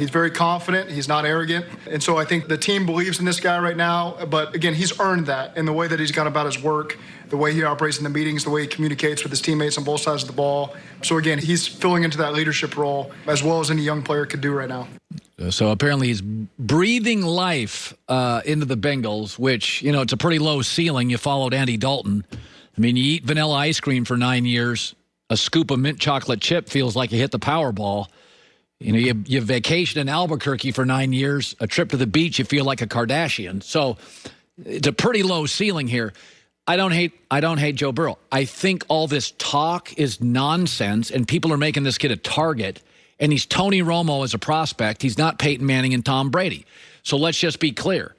He's very confident. He's not arrogant. And so I think the team believes in this guy right now. But again, he's earned that in the way that he's gone about his work, the way he operates in the meetings, the way he communicates with his teammates on both sides of the ball. So again, he's filling into that leadership role as well as any young player could do right now. So apparently he's breathing life into the Bengals, which, it's a pretty low ceiling. You followed Andy Dalton. I mean, you eat vanilla ice cream for 9 years. A scoop of mint chocolate chip feels like you hit the Powerball. You vacation in Albuquerque for 9 years. A trip to the beach, you feel like a Kardashian. So it's a pretty low ceiling here. I don't hate Joe Burrow. I think all this talk is nonsense, and people are making this kid a target. And he's Tony Romo as a prospect. He's not Peyton Manning and Tom Brady. So let's just be clear.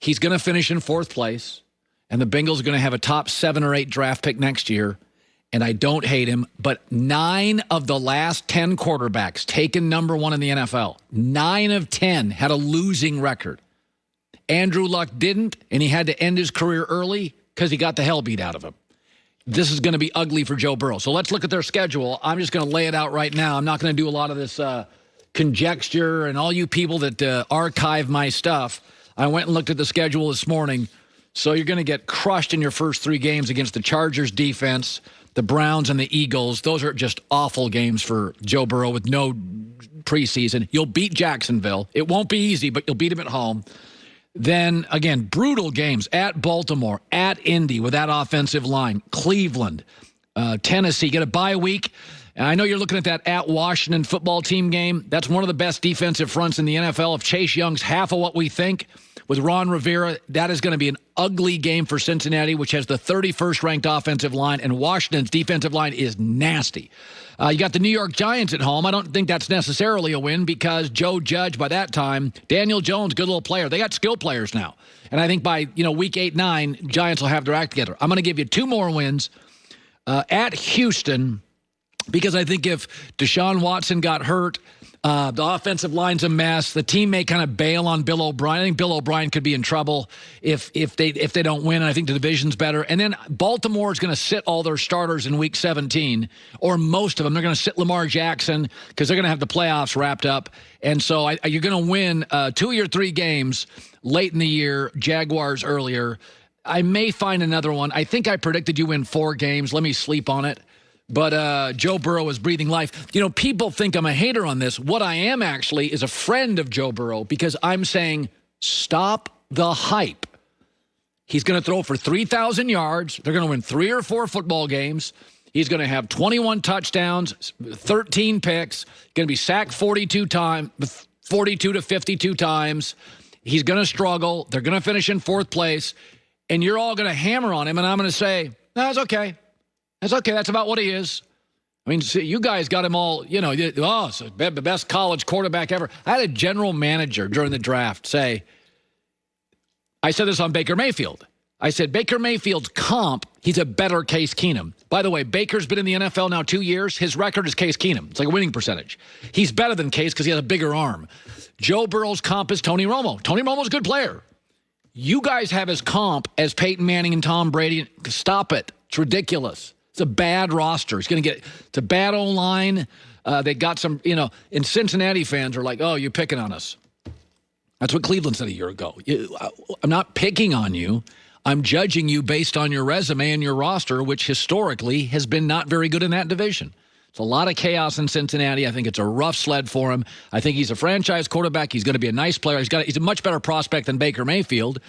He's going to finish in 4th place, and the Bengals are going to have a top 7 or 8 draft pick next year. And I don't hate him, but 9 of the last 10 quarterbacks taken number 1 in the NFL, 9 of 10 had a losing record. Andrew Luck didn't, and he had to end his career early because he got the hell beat out of him. This is going to be ugly for Joe Burrow. So let's look at their schedule. I'm just going to lay it out right now. I'm not going to do a lot of this conjecture, and all you people that archive my stuff, I went and looked at the schedule this morning. So you're going to get crushed in your first 3 games against the Chargers defense, the Browns, and the Eagles. Those are just awful games for Joe Burrow with no preseason. You'll beat Jacksonville. It won't be easy, but you'll beat them at home. Then, again, brutal games at Baltimore, at Indy with that offensive line, Cleveland, Tennessee. Get a bye week. And I know you're looking at that at Washington football team game. That's one of the best defensive fronts in the NFL. If Chase Young's half of what we think with Ron Rivera, that is going to be an ugly game for Cincinnati, which has the 31st ranked offensive line, and Washington's defensive line is nasty. You got the New York Giants at home. I don't think that's necessarily a win because Joe Judge, by that time, Daniel Jones, good little player. They got skill players now. And I think by, week 8, 9, Giants will have their act together. I'm going to give you 2 more wins at Houston because I think if Deshaun Watson got hurt, the offensive line's a mess. The team may kind of bail on Bill O'Brien. I think Bill O'Brien could be in trouble if they don't win. And I think the division's better. And then Baltimore is going to sit all their starters in Week 17, or most of them. They're going to sit Lamar Jackson because they're going to have the playoffs wrapped up. And so you're going to win 2 or 3 games late in the year. Jaguars earlier. I may find another one. I think I predicted you win 4 games. Let me sleep on it. But Joe Burrow is breathing life. People think I'm a hater on this. What I am actually is a friend of Joe Burrow because I'm saying stop the hype. He's going to throw for 3,000 yards. They're going to win 3 or 4 football games. He's going to have 21 touchdowns, 13 picks, going to be sacked 42 to 52 times. He's going to struggle. They're going to finish in 4th place. And you're all going to hammer on him, and I'm going to say, no, it's okay. That's okay. That's about what he is. I mean, see, you guys got him all, so the best college quarterback ever. I had a general manager during the draft say, I said this on Baker Mayfield. I said, Baker Mayfield's comp, he's a better Case Keenum. By the way, Baker's been in the NFL now 2 years. His record is Case Keenum. It's like a winning percentage. He's better than Case because he has a bigger arm. Joe Burrow's comp is Tony Romo. Tony Romo's a good player. You guys have his comp as Peyton Manning and Tom Brady. Stop it. It's ridiculous. It's a bad roster. It's a bad O-line. They got some, and Cincinnati fans are like, oh, you're picking on us. That's what Cleveland said a year ago. I'm not picking on you. I'm judging you based on your resume and your roster, which historically has been not very good in that division. It's a lot of chaos in Cincinnati. I think it's a rough sled for him. I think he's a franchise quarterback. He's going to be a nice player. He's a much better prospect than Baker Mayfield.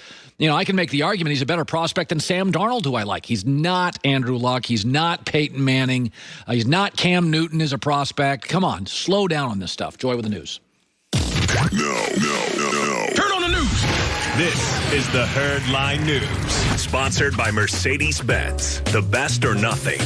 I can make the argument he's a better prospect than Sam Darnold, who I like. He's not Andrew Luck. He's not Peyton Manning. He's not Cam Newton as a prospect. Come on, slow down on this stuff. Joy with the news. No. Turn on the news. This is the Herd Line News, sponsored by Mercedes-Benz. The best or nothing.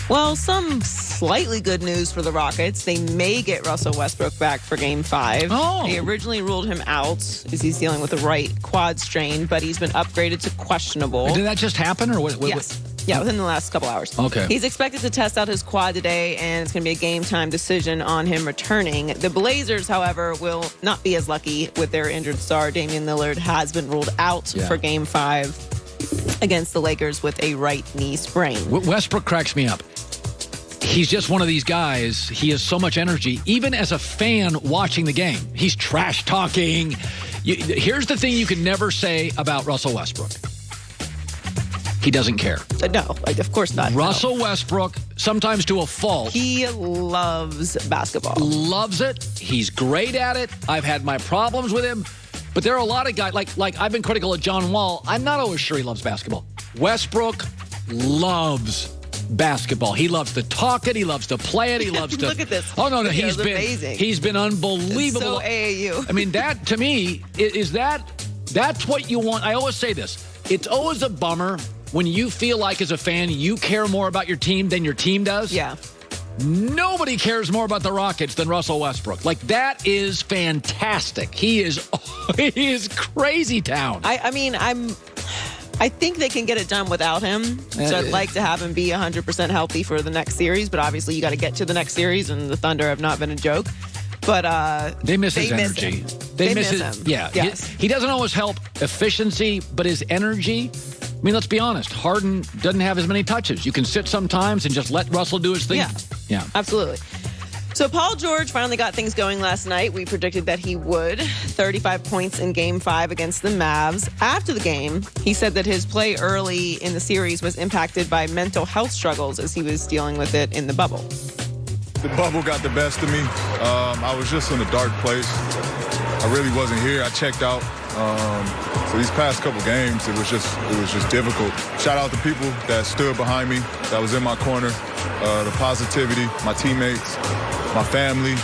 Well, some slightly good news for the Rockets. They may get Russell Westbrook back for Game 5. Oh. They originally ruled him out as he's dealing with the right quad strain, but he's been upgraded to questionable. Did that just happen? Or what? Yes. Yeah, within the last couple hours. Okay. He's expected to test out his quad today, and it's going to be a game-time decision on him returning. The Blazers, however, will not be as lucky with their injured star. Damian Lillard has been ruled out for Game 5 against the Lakers with a right knee sprain. Westbrook cracks me up. he's just one of these guys. He has so much energy, even as a fan watching the game. He's trash talking. Here's the thing you can never say about Russell Westbrook. He doesn't care. No, like, of course not. Russell Westbrook, sometimes to a fault. He loves basketball. Loves it. He's great at it. I've had my problems with him. But there are a lot of guys, like I've been critical of John Wall. I'm not always sure he loves basketball. Westbrook loves basketball. He loves to talk it. He loves to play it. He loves to. Look at this. Oh, no. Amazing. He's been unbelievable. It's so AAU. I mean, that, to me, that's what you want. I always say this. It's always a bummer when you feel like, as a fan, you care more about your team than your team does. Yeah. Nobody cares more about the Rockets than Russell Westbrook. Like, that is fantastic. He is crazy town. I think they can get it done without him. So I'd like to have him be 100% healthy for the next series. But obviously, you got to get to the next series, and the Thunder have not been a joke. But they miss his energy. They miss him. Yeah. Yes. He doesn't always help efficiency, but his energy. I mean, let's be honest. Harden doesn't have as many touches. You can sit sometimes and just let Russell do his thing. Yeah. Absolutely. So Paul George finally got things going last night. We predicted that he would. 35 points in Game 5 against the Mavs. After the game, he said that his play early in the series was impacted by mental health struggles as he was dealing with it in the bubble. The bubble got the best of me. I was just in a dark place. I really wasn't here. I checked out. So these past couple games, it was just difficult. Shout out to people that stood behind me, that was in my corner, the positivity, my teammates, my family,